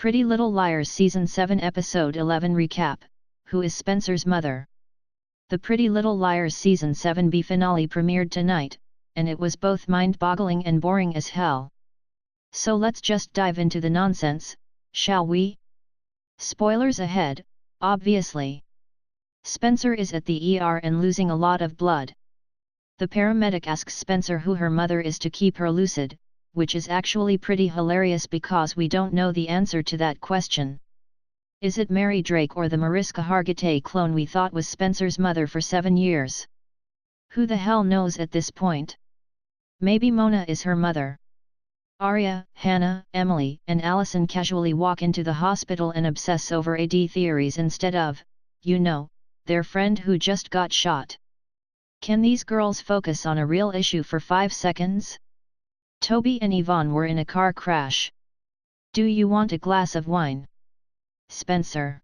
Pretty Little Liars Season 7 Episode 11 Recap. Who is Spencer's mother? The Pretty Little Liars Season 7B finale premiered tonight, and it was both mind-boggling and boring as hell. So let's just dive into the nonsense, shall we? Spoilers ahead, obviously. Spencer is at the ER and losing a lot of blood. The paramedic asks Spencer who her mother is to keep her lucid, which is actually pretty hilarious because we don't know the answer to that question. Is it Mary Drake or the Mariska Hargitay clone we thought was Spencer's mother for 7 years? Who the hell knows at this point? Maybe Mona is her mother. Arya, Hannah, Emily, and Allison casually walk into the hospital and obsess over AD theories instead of, their friend who just got shot. Can these girls focus on a real issue for 5 seconds? Toby and Yvonne were in a car crash. Do you want a glass of wine? Spencer.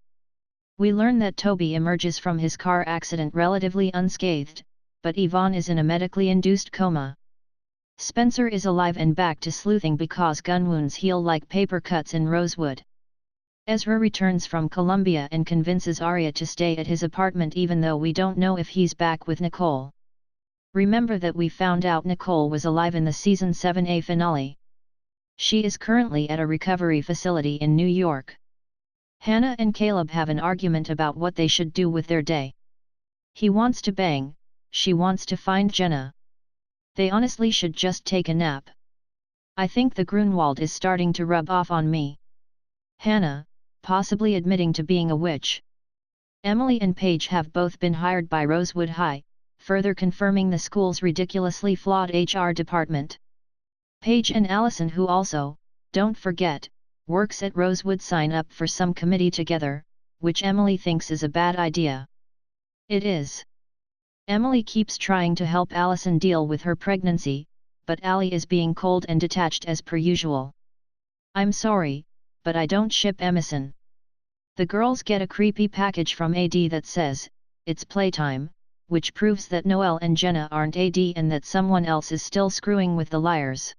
We learn that Toby emerges from his car accident relatively unscathed, but Yvonne is in a medically induced coma. Spencer is alive and back to sleuthing because gun wounds heal like paper cuts in Rosewood. Ezra returns from Colombia and convinces Arya to stay at his apartment even though we don't know if he's back with Nicole. Remember that we found out Nicole was alive in the Season 7A finale. She is currently at a recovery facility in New York. Hannah and Caleb have an argument about what they should do with their day. He wants to bang, she wants to find Jenna. They honestly should just take a nap. I think the Grunwald is starting to rub off on me. Hannah, possibly admitting to being a witch. Emily and Paige have both been hired by Rosewood High, further confirming the school's ridiculously flawed HR department. Paige and Allison, who also, don't forget, works at Rosewood, sign up for some committee together, which Emily thinks is a bad idea. It is. Emily keeps trying to help Allison deal with her pregnancy, but Allie is being cold and detached as per usual. I'm sorry, but I don't ship Emerson. The girls get a creepy package from AD that says, it's playtime, which proves that Noelle and Jenna aren't AD and that someone else is still screwing with the liars.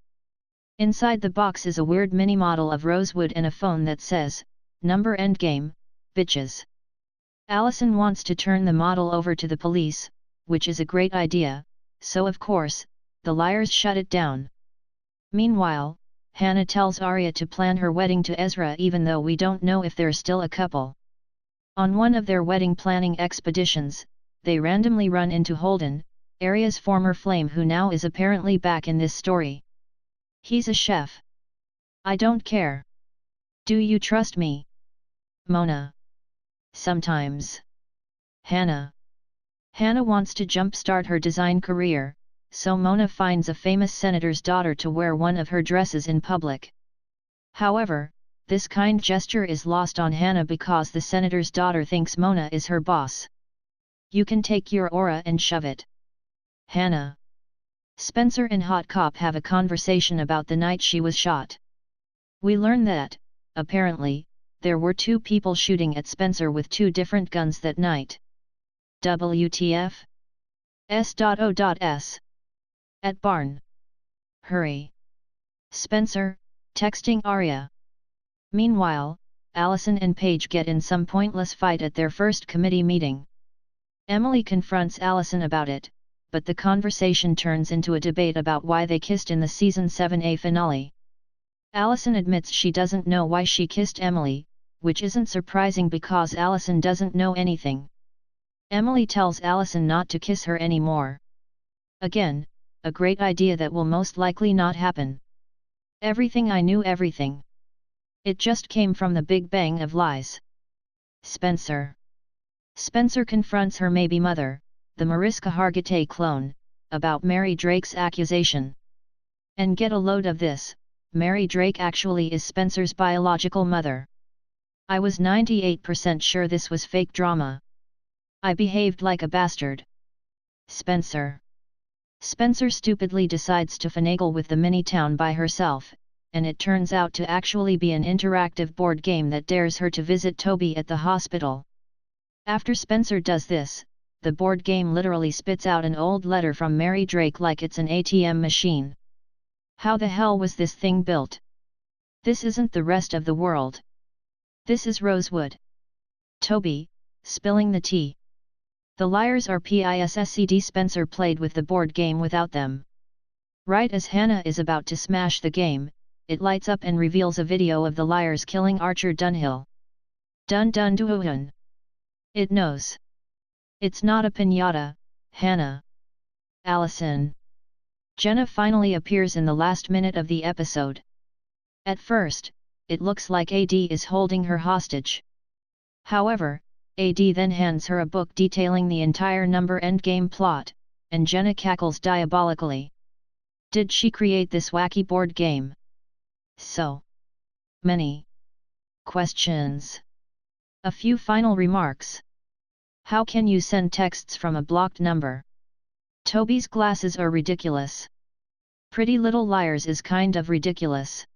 Inside the box is a weird mini model of Rosewood and a phone that says, "Number endgame, bitches." Allison wants to turn the model over to the police, which is a great idea, so of course, the liars shut it down. Meanwhile, Hannah tells Arya to plan her wedding to Ezra even though we don't know if they're still a couple. On one of their wedding planning expeditions, they randomly run into Holden, Arya's former flame who now is apparently back in this story. He's a chef. I don't care. Do you trust me? Mona. Sometimes. Hannah. Hannah wants to jumpstart her design career, so Mona finds a famous senator's daughter to wear one of her dresses in public. However, this kind gesture is lost on Hannah because the senator's daughter thinks Mona is her boss. You can take your aura and shove it. Hannah. Spencer and Hot Cop have a conversation about the night she was shot. We learn that, apparently, there were 2 people shooting at Spencer with 2 different guns that night. WTF? S.O.S. At barn. Hurry. Spencer, texting Arya. Meanwhile, Allison and Paige get in some pointless fight at their first committee meeting. Emily confronts Allison about it, but the conversation turns into a debate about why they kissed in the Season 7A finale. Allison admits she doesn't know why she kissed Emily, which isn't surprising because Allison doesn't know anything. Emily tells Allison not to kiss her anymore. Again, a great idea that will most likely not happen. Everything I knew, everything. It just came from the Big Bang of lies. Spencer. Spencer confronts her maybe mother, the Mariska Hargitay clone, about Mary Drake's accusation. And get a load of this, Mary Drake actually is Spencer's biological mother. I was 98% sure this was fake drama. I behaved like a bastard. Spencer. Spencer stupidly decides to finagle with the mini-town by herself, and it turns out to actually be an interactive board game that dares her to visit Toby at the hospital. After Spencer does this, the board game literally spits out an old letter from Mary Drake like it's an ATM machine. How the hell was this thing built? This isn't the rest of the world. This is Rosewood. Toby, spilling the tea. The liars are pisscd. Spencer played with the board game without them. Right as Hannah is about to smash the game, it lights up and reveals a video of the liars killing Archer Dunhill. Dun dun dun. It knows. It's not a piñata, Hannah. Allison. Jenna finally appears in the last minute of the episode. At first, it looks like AD is holding her hostage. However, AD then hands her a book detailing the entire number endgame plot, and Jenna cackles diabolically. Did she create this wacky board game? So many questions. A few final remarks. How can you send texts from a blocked number? Toby's glasses are ridiculous. Pretty Little Liars is kind of ridiculous.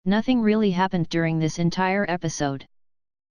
Nothing really happened during this entire episode.